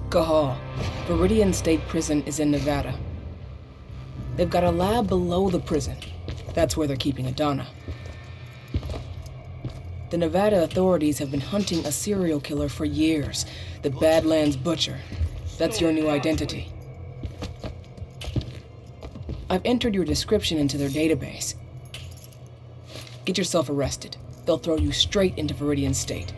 Cahal. Viridian State Prison is in Nevada. They've got a lab below the prison. That's where they're keeping Adana. The Nevada authorities have been hunting a serial killer for years. The Badlands Butcher. That's your new identity. I've entered your description into their database. Get yourself arrested. They'll throw you straight into Viridian State.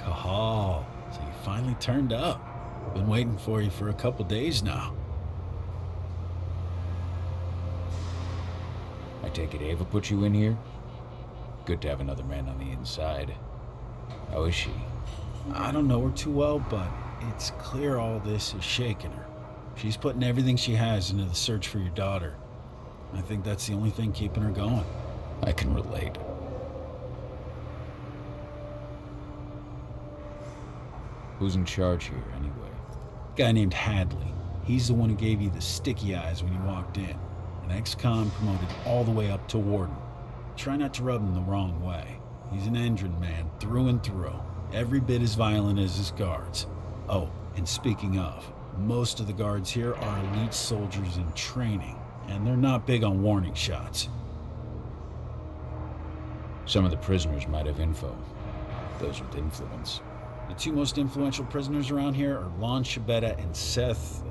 Cahal, so you finally turned up. Been waiting for you for a couple days now. I take it Ava put you in here? Good to have another man on the inside. How is she? I don't know her too well, but it's clear all this is shaking her. She's putting everything she has into the search for your daughter. I think that's the only thing keeping her going. I can relate. Who's in charge here, anyway? Guy named Hadley. He's the one who gave you the sticky eyes when you walked in. An ex-con promoted all the way up to warden. Try not to rub him the wrong way. He's an engine man through and through. Every bit as violent as his guards. Oh, and speaking of, most of the guards here are elite soldiers in training, and they're not big on warning shots. Some of the prisoners might have info. Those with influence. The two most influential prisoners around here are Lon Shibetta and Seth.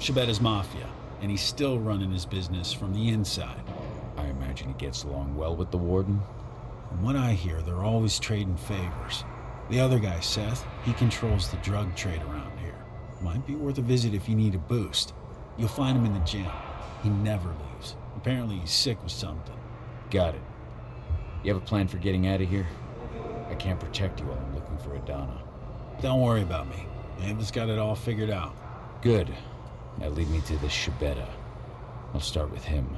Shibetta's mafia, and he's still running his business from the inside. I imagine he gets along well with the warden. From what I hear, they're always trading favors. The other guy, Seth, he controls the drug trade around here. Might be worth a visit if you need a boost. You'll find him in the gym. He never leaves. Apparently he's sick with something. Got it. You have a plan for getting out of here? I can't protect you while I'm looking for Adana. Don't worry about me. Ava's got it all figured out. Good. Now lead me to the Shibetta. I'll start with him.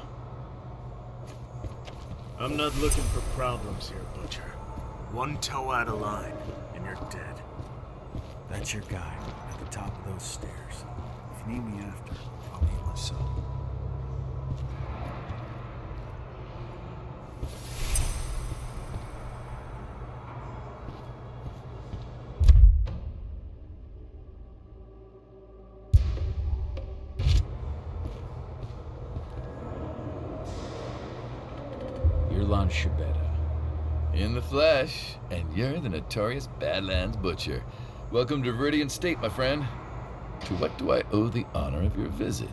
I'm not looking for problems here, Butcher. One toe out of line, and you're dead. That's your guy, at the top of those stairs. If you need me after, I'll be myself. Lon Shibetta. In the flesh, and you're the notorious Badlands Butcher. Welcome to Viridian State, my friend. To what do I owe the honor of your visit?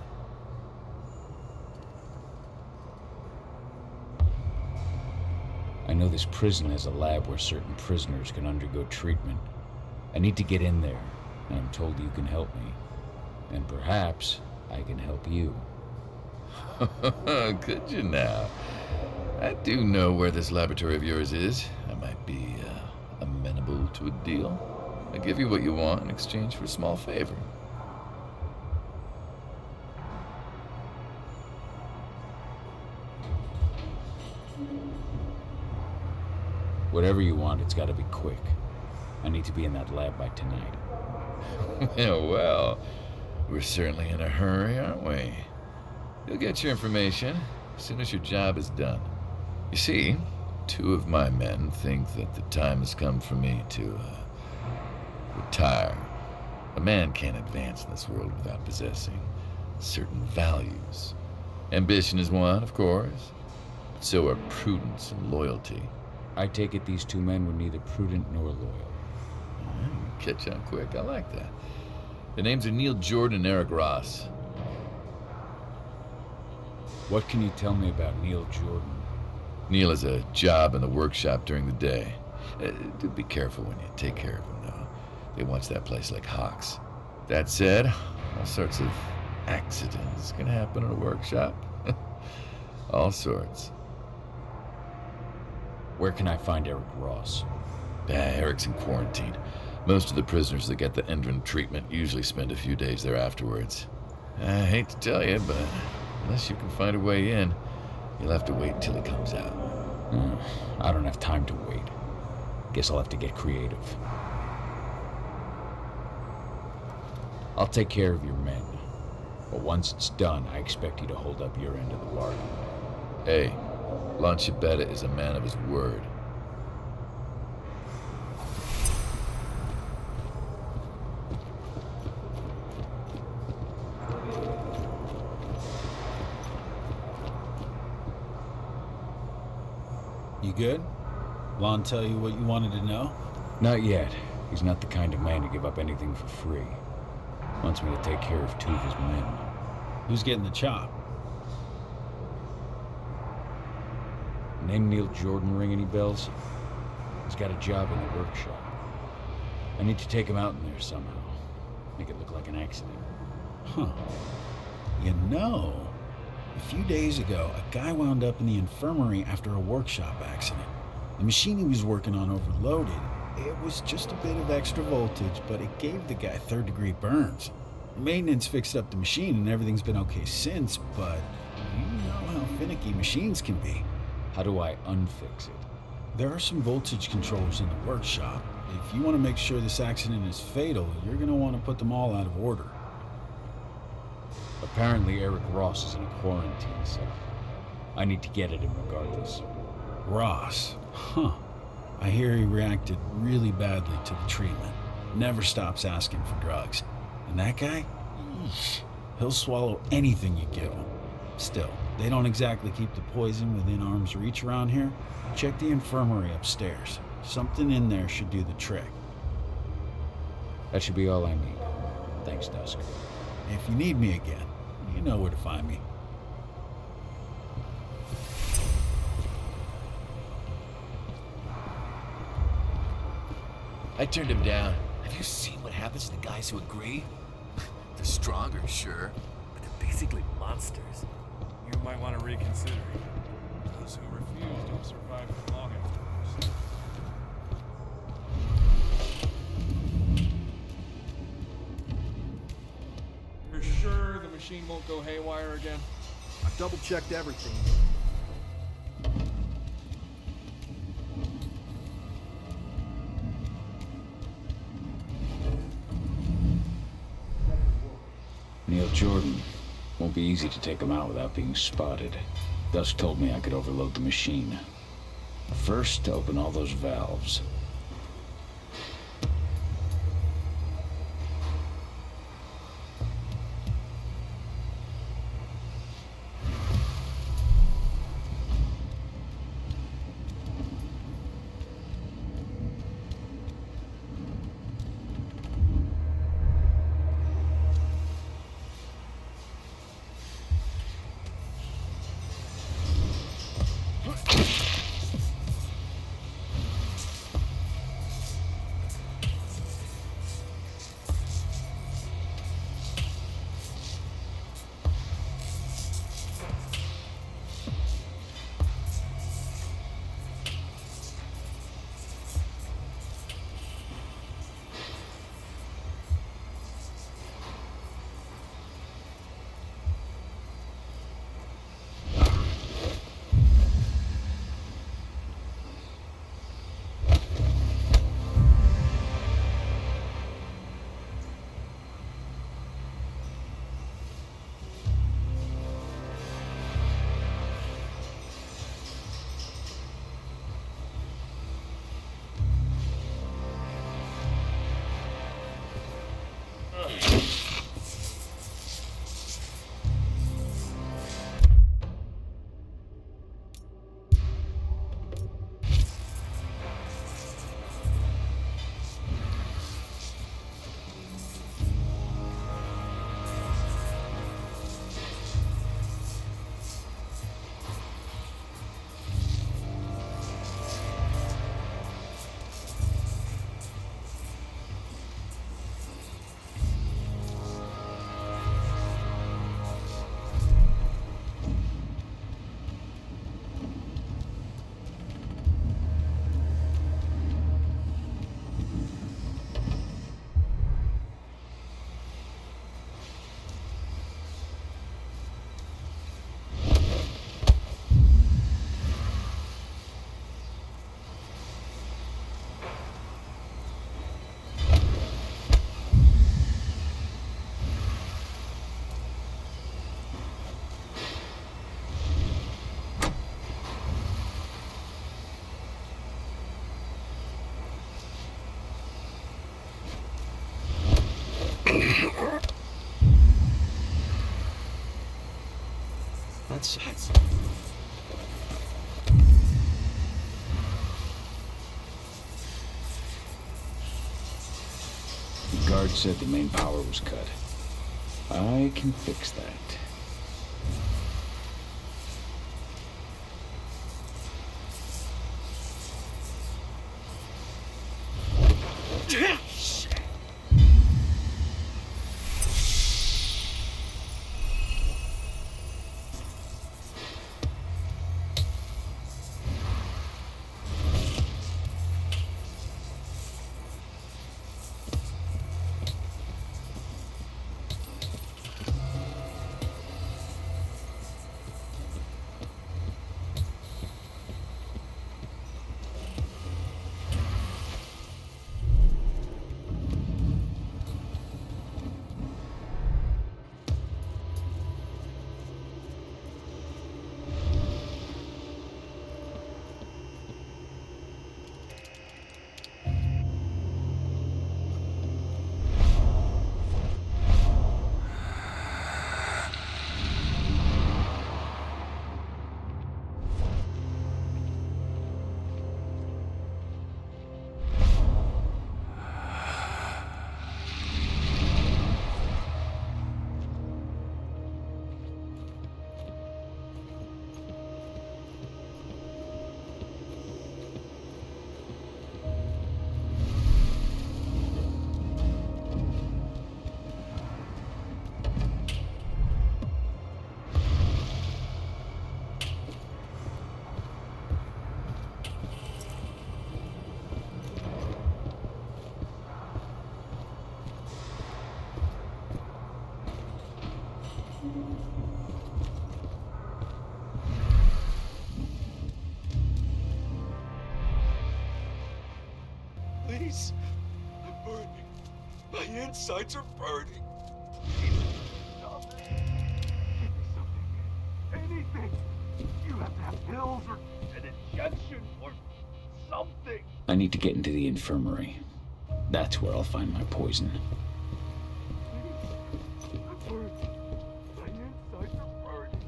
I know this prison has a lab where certain prisoners can undergo treatment. I need to get in there, and I'm told you can help me. And perhaps I can help you. Could you now? I do know where this laboratory of yours is. I might be amenable to a deal. I give you what you want in exchange for a small favor. Whatever you want, it's got to be quick. I need to be in that lab by tonight. Well, we're certainly in a hurry, aren't we? You'll get your information as soon as your job is done. You see, two of my men think that the time has come for me to retire. A man can't advance in this world without possessing certain values. Ambition is one, of course, but so are prudence and loyalty. I take it these two men were neither prudent nor loyal. Catch on quick, I like that. The names are Neil Jordan and Eric Ross. What can you tell me about Neil Jordan? Neil has a job in the workshop during the day. Do be careful when you take care of him, though. They watch that place like hawks. That said, all sorts of accidents can happen in a workshop. All sorts. Where can I find Eric Ross? Eric's in quarantine. Most of the prisoners that get the entrant treatment usually spend a few days there afterwards. I hate to tell you, but unless you can find a way in, you'll have to wait until he comes out. I don't have time to wait. Guess I'll have to get creative. I'll take care of your men. But once it's done, I expect you to hold up your end of the bargain. Hey, Lanciabetta is a man of his word. You good? Lon tell you what you wanted to know? Not yet. He's not the kind of man to give up anything for free. Wants me to take care of 2 of his men. Who's getting the chop? Name Neil Jordan ring any bells? He's got a job in the workshop. I need to take him out in there somehow. Make it look like an accident. Huh. You know, a few days ago, a guy wound up in the infirmary after a workshop accident. The machine he was working on overloaded. It was just a bit of extra voltage, but it gave the guy 3rd-degree burns. Maintenance fixed up the machine and everything's been okay since, but you know how finicky machines can be. How do I unfix it? There are some voltage controllers in the workshop. If you want to make sure this accident is fatal, you're going to want to put them all out of order. Apparently Eric Ross is in a quarantine cell. I need to get at him regardless. Ross? Huh. I hear he reacted really badly to the treatment. Never stops asking for drugs. And that guy? Eesh. He'll swallow anything you give him. Still, they don't exactly keep the poison within arm's reach around here. Check the infirmary upstairs. Something in there should do the trick. That should be all I need. Thanks, Dusk. If you need me again, you know where to find me. I turned him down. Have you seen what happens to the guys who agree? They're stronger, sure, but they're basically monsters. You might want to reconsider. Those who refuse don't survive for long afterwards. You're sure the machine won't go haywire again? I've double-checked everything. Neil Jordan. Won't be easy to take him out without being spotted. Dusk told me I could overload the machine. First, open all those valves. That's The guard said the main power was cut. I can fix that. Please. I'm burning. My insides are burning. Stop it. Give me something. Anything. You have to have pills or an injection or something. I need to get into the infirmary. That's where I'll find my poison. Please. I'm burning. My insides are burning.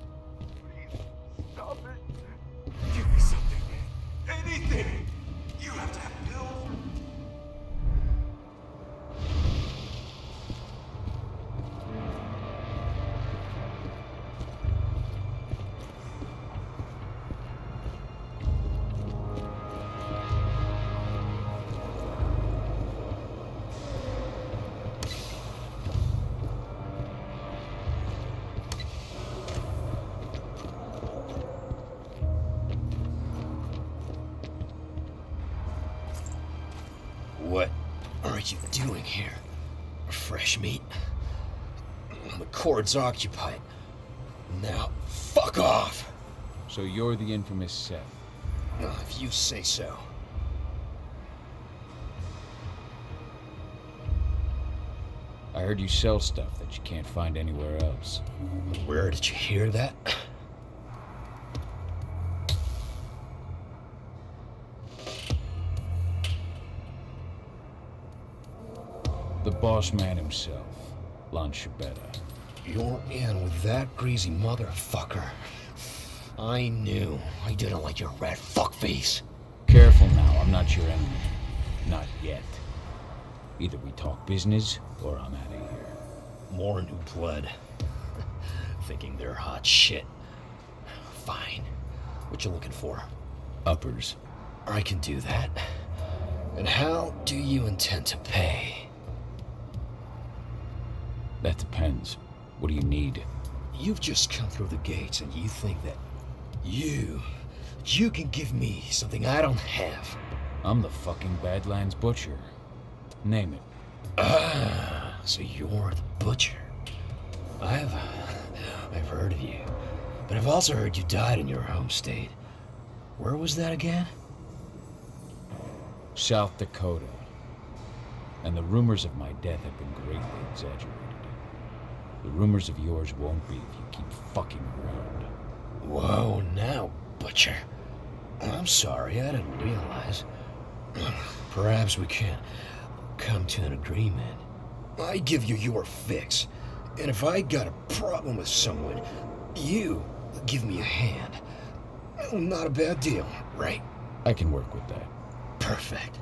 Please. Stop it. Give me something. Anything. You have to have pills or... What are you doing here? Fresh meat? The cord's occupied. Now, fuck off! So you're the infamous Seth. If you say so. I heard you sell stuff that you can't find anywhere else. Where did you hear that? The boss man himself, Lon Shabetta. You're in with that greasy motherfucker. I knew. I didn't like your rat fuckface. Careful now, I'm not your enemy. Not yet. Either we talk business, or I'm out of here. More new blood. Thinking they're hot shit. Fine. What you looking for? Uppers. I can do that. And how do you intend to pay? That depends. What do you need? You've just come through the gates and you think that you can give me something I don't have. I'm the fucking Badlands Butcher. Name it. Ah, so you're the butcher. I've heard of you, but I've also heard you died in your home state. Where was that again? South Dakota. And the rumors of my death have been greatly exaggerated. The rumors of yours won't be if you keep fucking around. Whoa, now, butcher. I'm sorry, I didn't realize. Perhaps we can come to an agreement. I give you your fix. And if I got a problem with someone, you give me a hand. Not a bad deal, right? I can work with that. Perfect.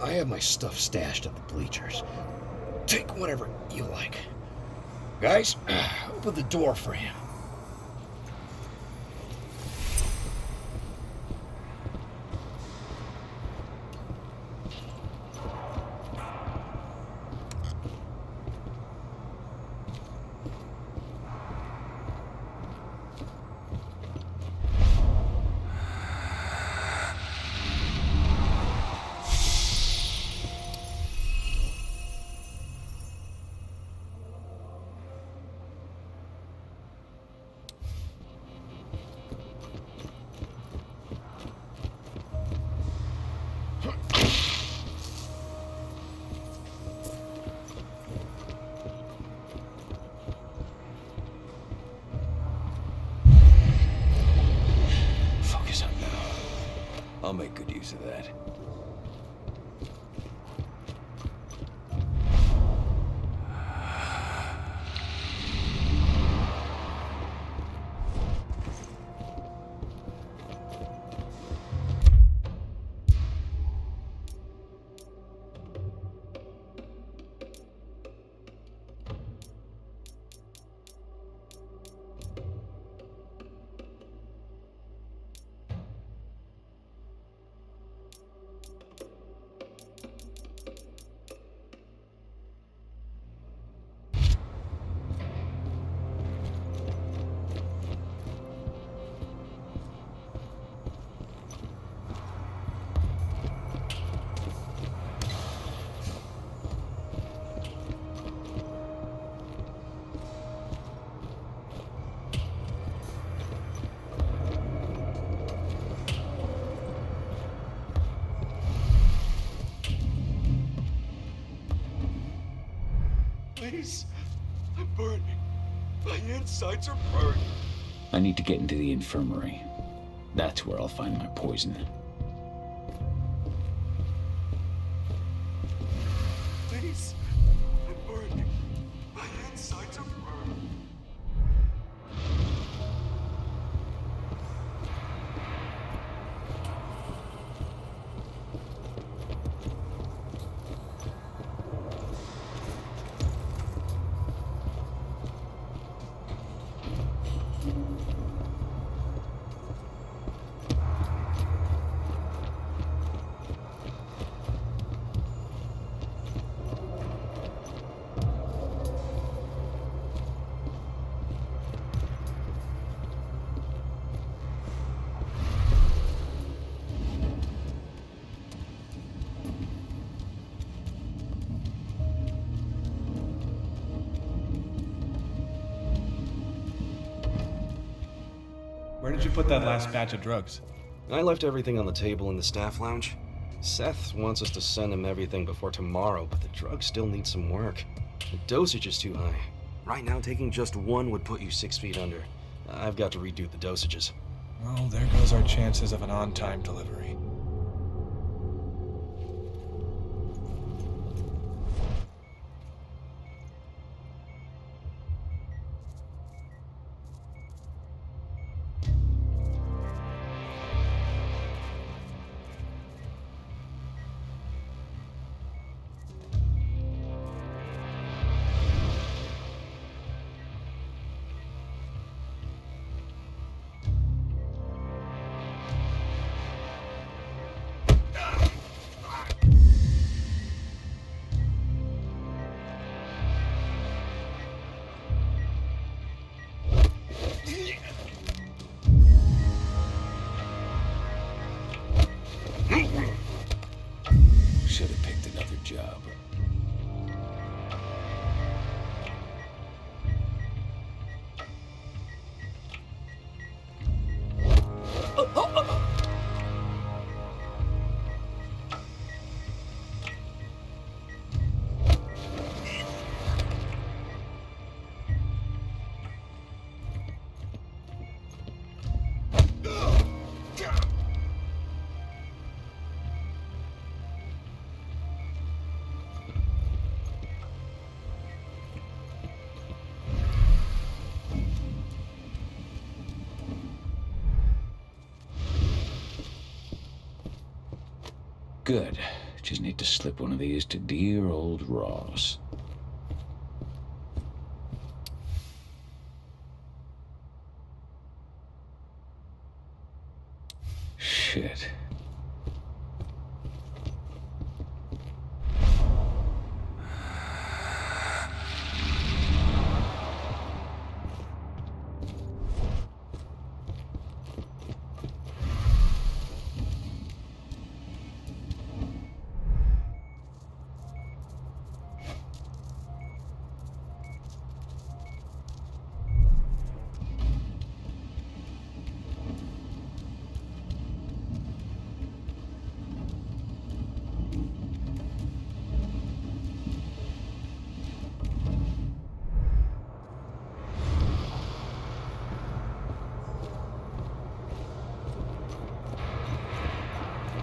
I have my stuff stashed at the bleachers. Take whatever you like. Guys, open the door for him. I'll make good use of that. Please, I'm burning. My insides are burning. I need to get into the infirmary. That's where I'll find my poison. Please, I'm burning. My insides are burning. Where did you put that last batch of drugs? I left everything on the table in the staff lounge. Seth wants us to send him everything before tomorrow, but the drug still needs some work. The dosage is too high. Right now, taking just one would put you 6 feet under. I've got to redo the dosages. Well, there goes our chances of an on-time delivery. Should have picked another job. Good. Just need to slip one of these to dear old Ross. Shit.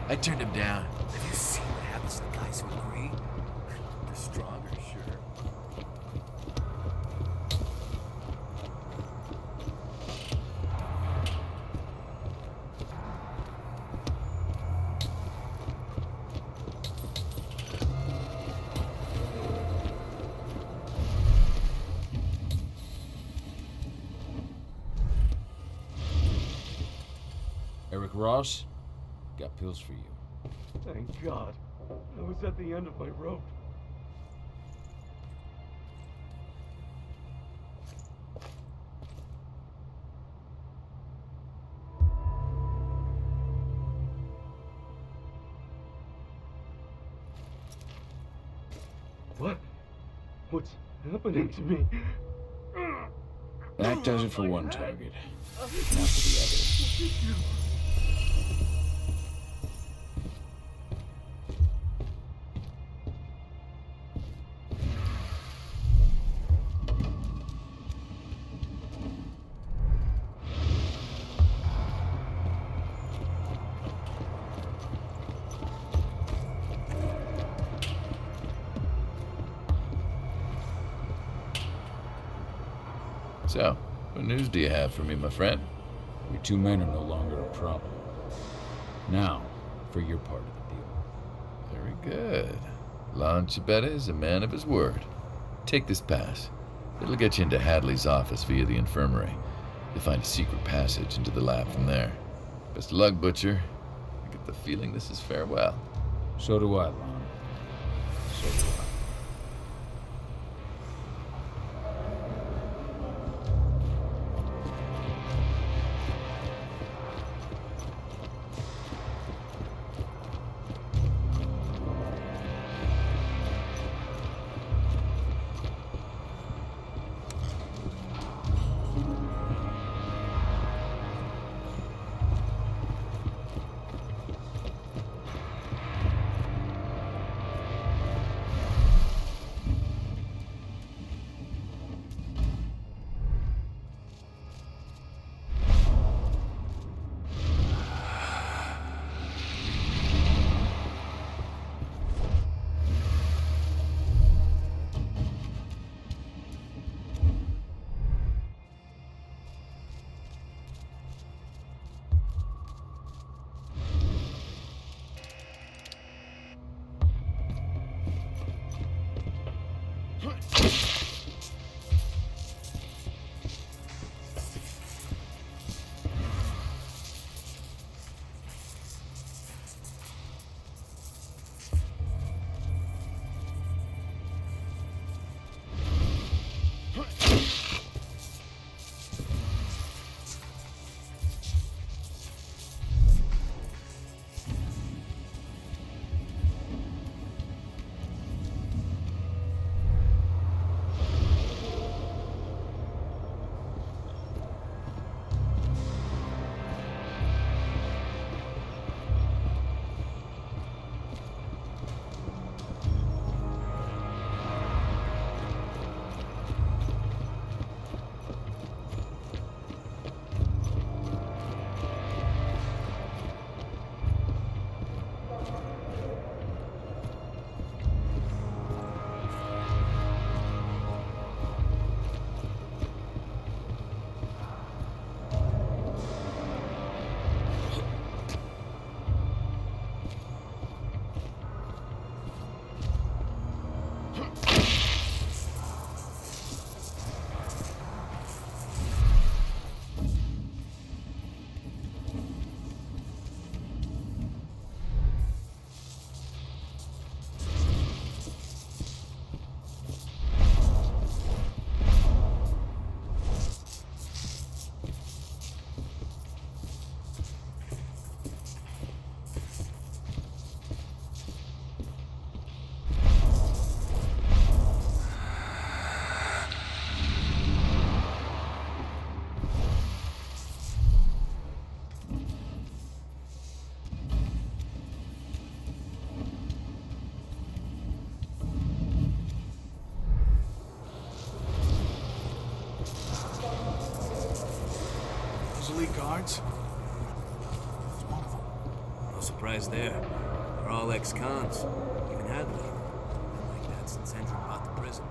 I turned him down. Have you seen what happens to the guys who agree? They're stronger, sure. Eric Ross? Got pills for you. Thank God. I was at the end of my rope. What? What's happening to me? That does it for one target. Now for the other. So, what news do you have for me, my friend? Your two men are no longer a problem. Now, for your part of the deal. Very good. Lon Chibetta is a man of his word. Take this pass. It'll get you into Hadley's office via the infirmary. You'll find a secret passage into the lab from there. Best of luck, Butcher. I get the feeling this is farewell. So do I, Lon. So do I. guards. It's one of them. No surprise there. They're all ex-cons. Even Hadley. Been like that since Andrew bought the prison.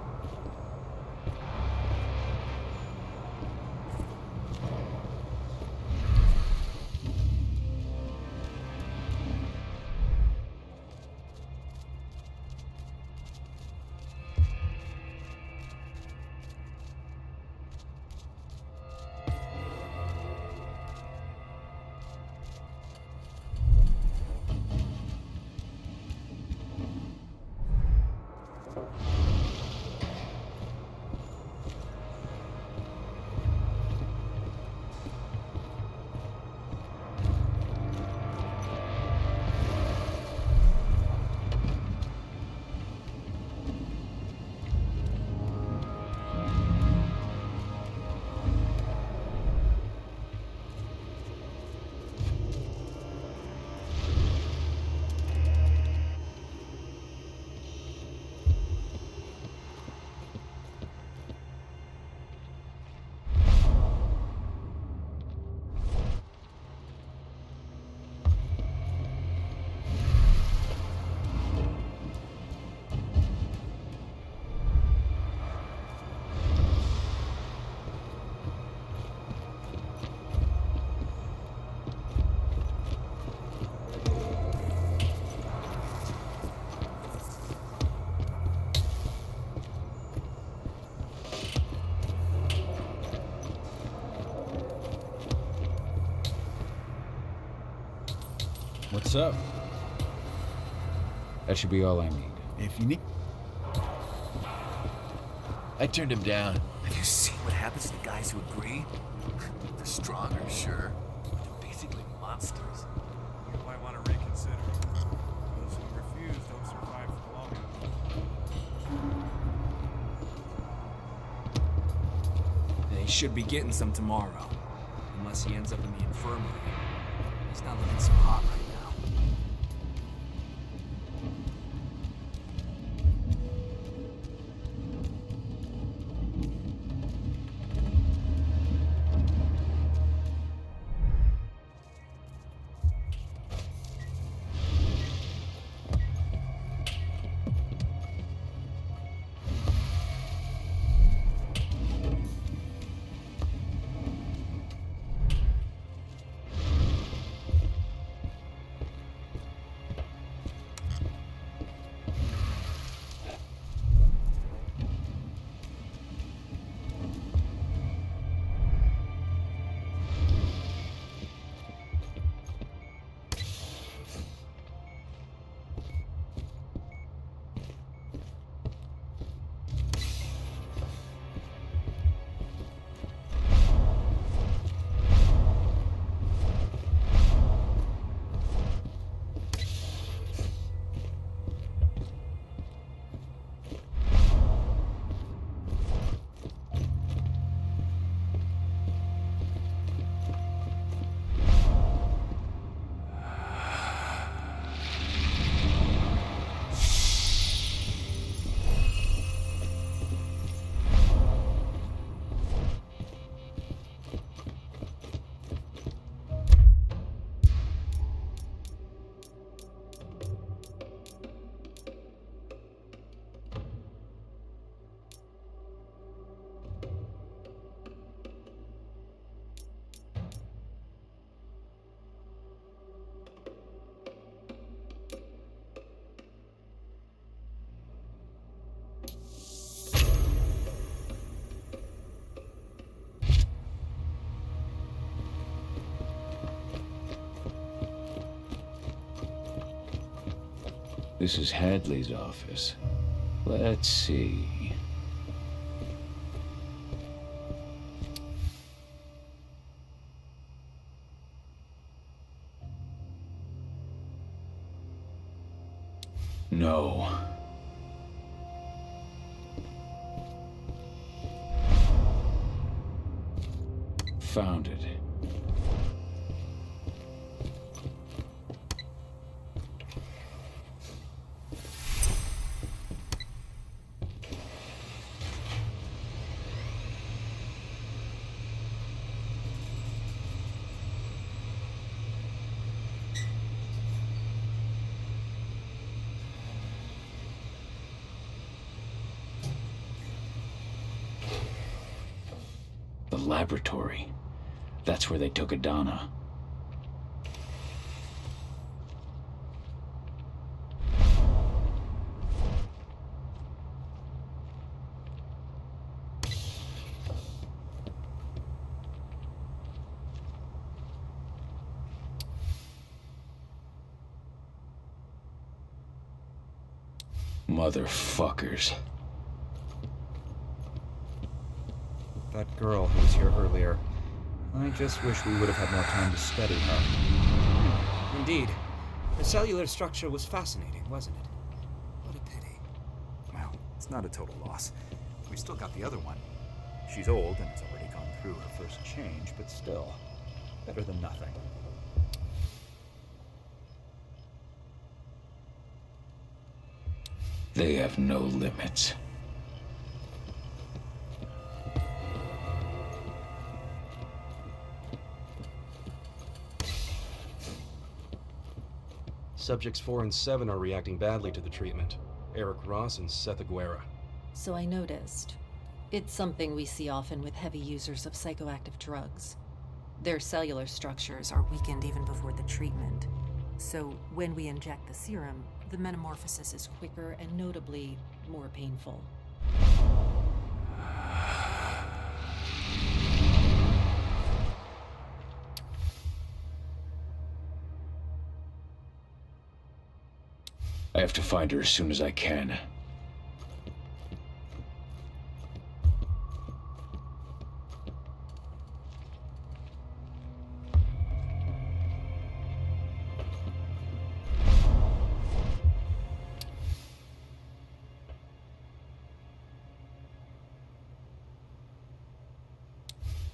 What's up? That should be all I need. If you need... I turned him down. Have you seen what happens to the guys who agree? They're stronger, sure, but they're basically monsters. You might want to reconsider. Those who refuse don't survive for long enough. He should be getting some tomorrow. Unless he ends up in the infirmary. He's not looking so hot right now. This is Hadley's office. Let's see. No. Found it. laboratory. That's where they took Adana. Motherfuckers. That girl who was here earlier. I just wish we would have had more time to study her. Indeed. The cellular structure was fascinating, wasn't it? What a pity. Well, it's not a total loss. We still got the other one. She's old and has already gone through her first change, but still, better than nothing. They have no limits. Subjects 4 and 7 are reacting badly to the treatment. Eric Ross and Seth Aguera. So I noticed. It's something we see often with heavy users of psychoactive drugs. Their cellular structures are weakened even before the treatment. So when we inject the serum, the metamorphosis is quicker and notably more painful. I have to find her as soon as I can.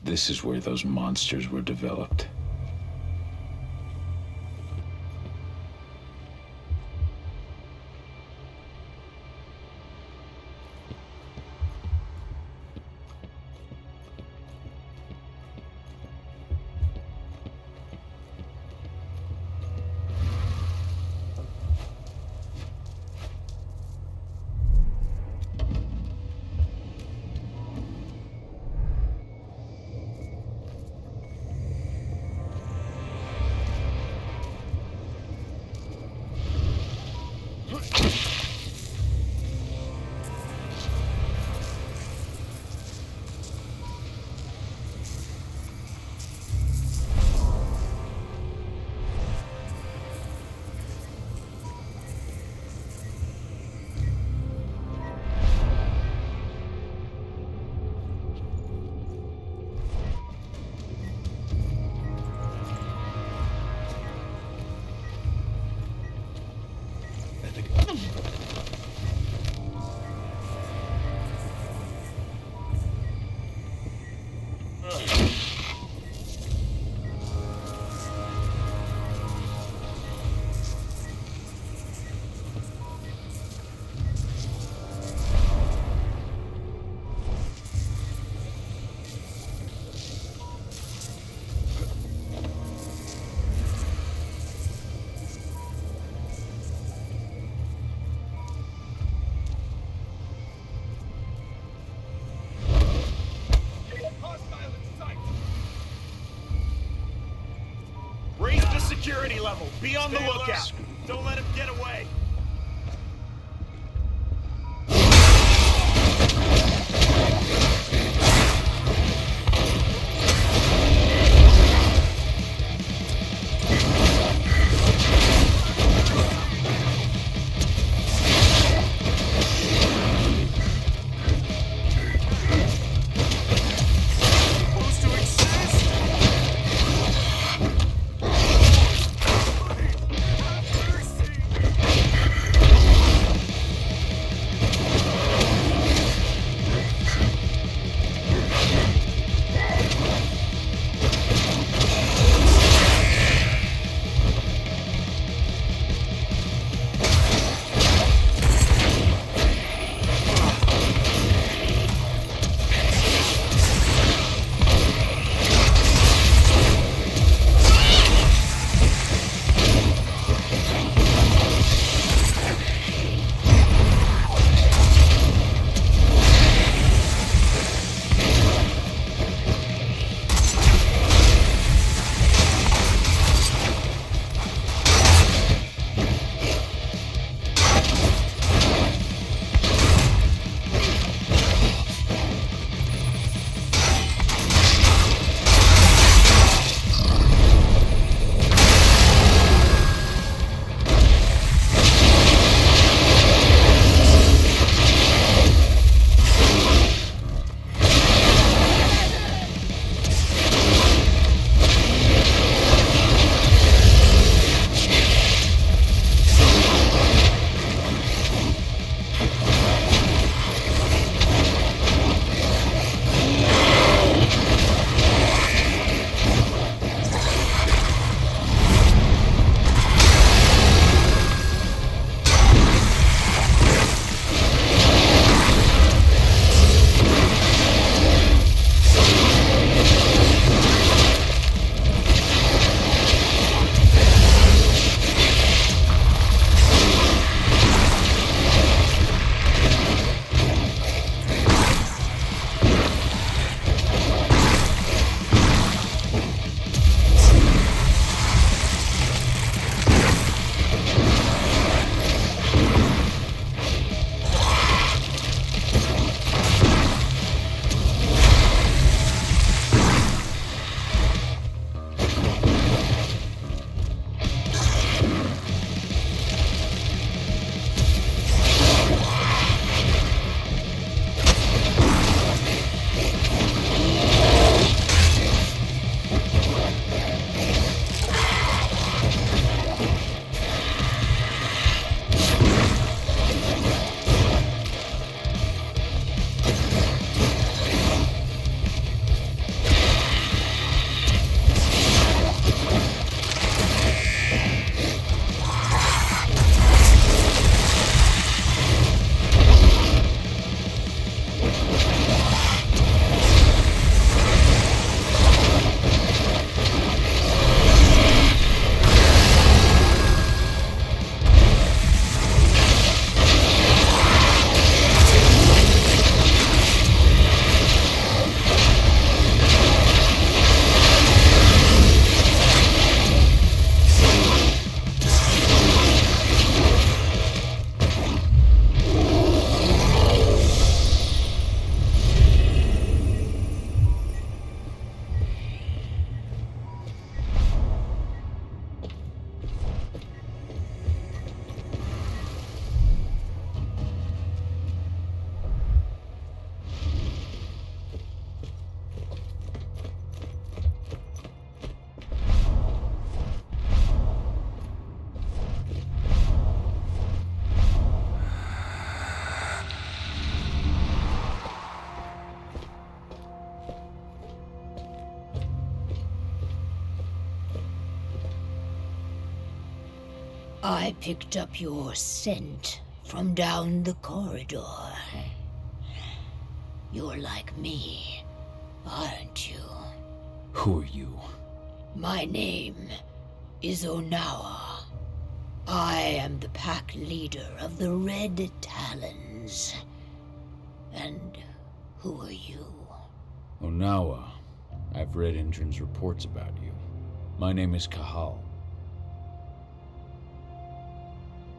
This is where those monsters were developed. Security level. Be on the lookout. Don't let him get away. I picked up your scent from down the corridor. You're like me, aren't you? Who are you? My name is Onawa. I am the pack leader of the Red Talons. And who are you? Onawa. I've read Indran's reports about you. My name is Cahal.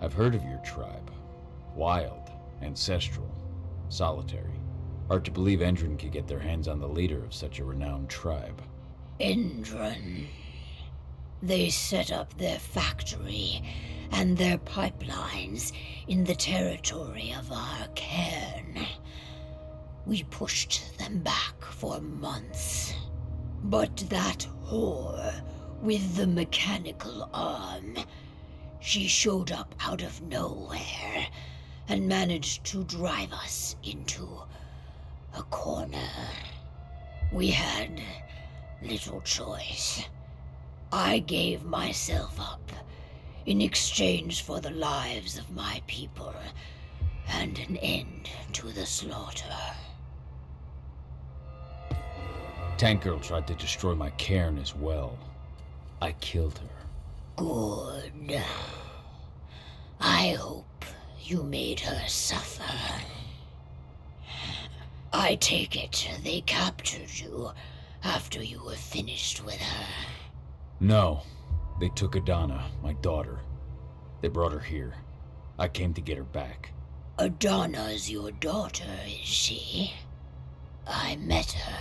I've heard of your tribe. Wild, ancestral, solitary. Hard to believe Endron could get their hands on the leader of such a renowned tribe. Endron. They set up their factory and their pipelines in the territory of our cairn. We pushed them back for months. But that whore with the mechanical arm, she showed up out of nowhere and managed to drive us into a corner. We had little choice. I gave myself up in exchange for the lives of my people and an end to the slaughter. Tank Girl tried to destroy my cairn as well. I killed her. Good. I hope you made her suffer. I take it they captured you after you were finished with her. No. They took Adana, my daughter. They brought her here. I came to get her back. Adana's your daughter, is she? I met her.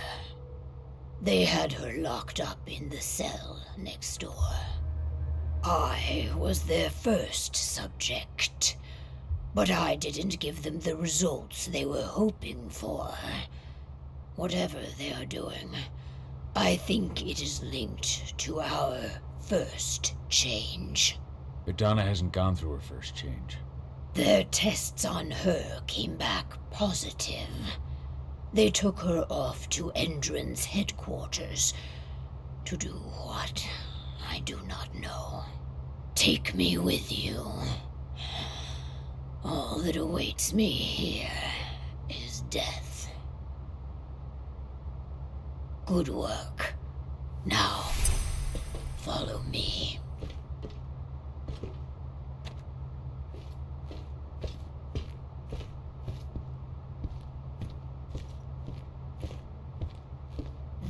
They had her locked up in the cell next door. I was their first subject, but I didn't give them the results they were hoping for. Whatever they are doing, I think it is linked to our first change. Adana hasn't gone through her first change. Their tests on her came back positive. They took her off to Endron's headquarters. To do what? I do not know. Take me with you. All that awaits me here is death. Good work. Now, follow me.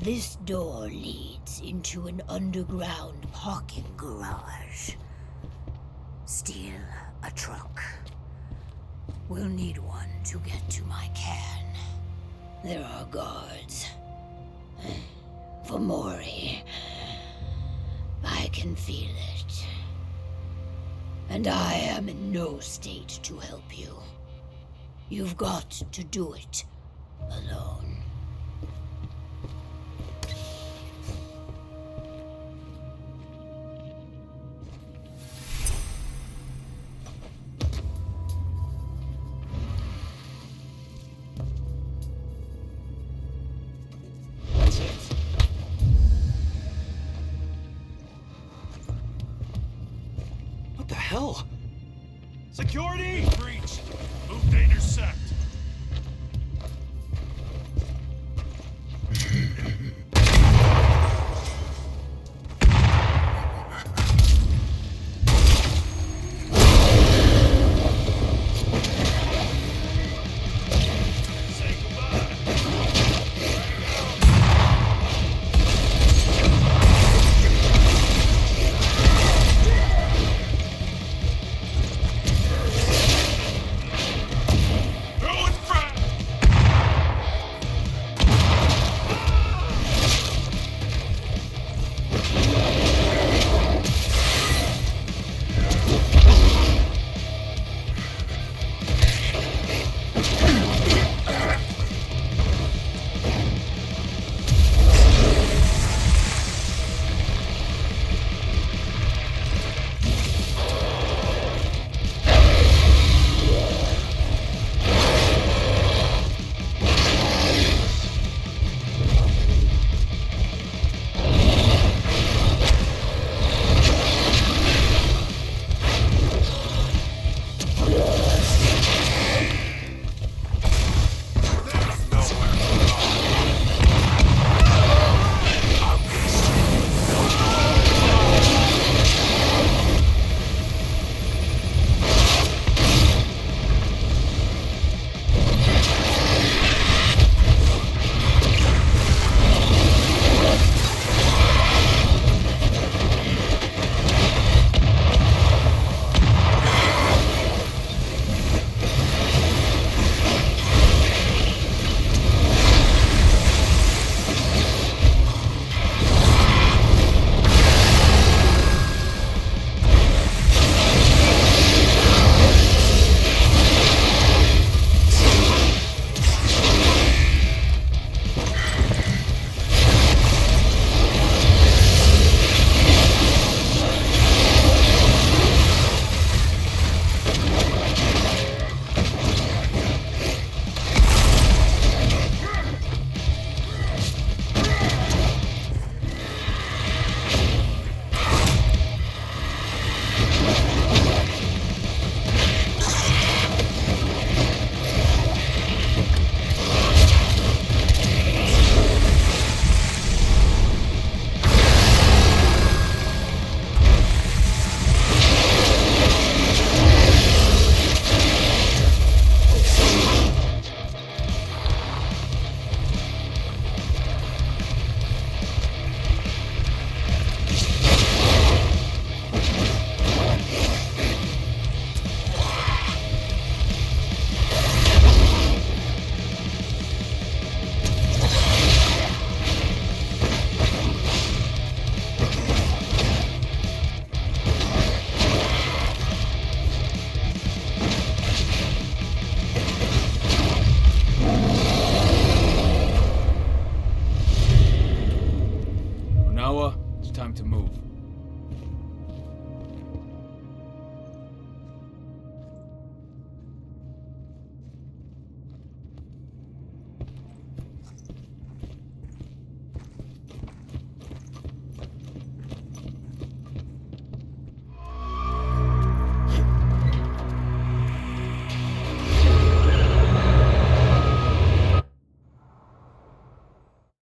This door leads into an underground parking garage. Steal a truck. We'll need one to get to my cairn. There are guards. For Mori, I can feel it. And I am in no state to help you. You've got to do it alone. What the hell? Security!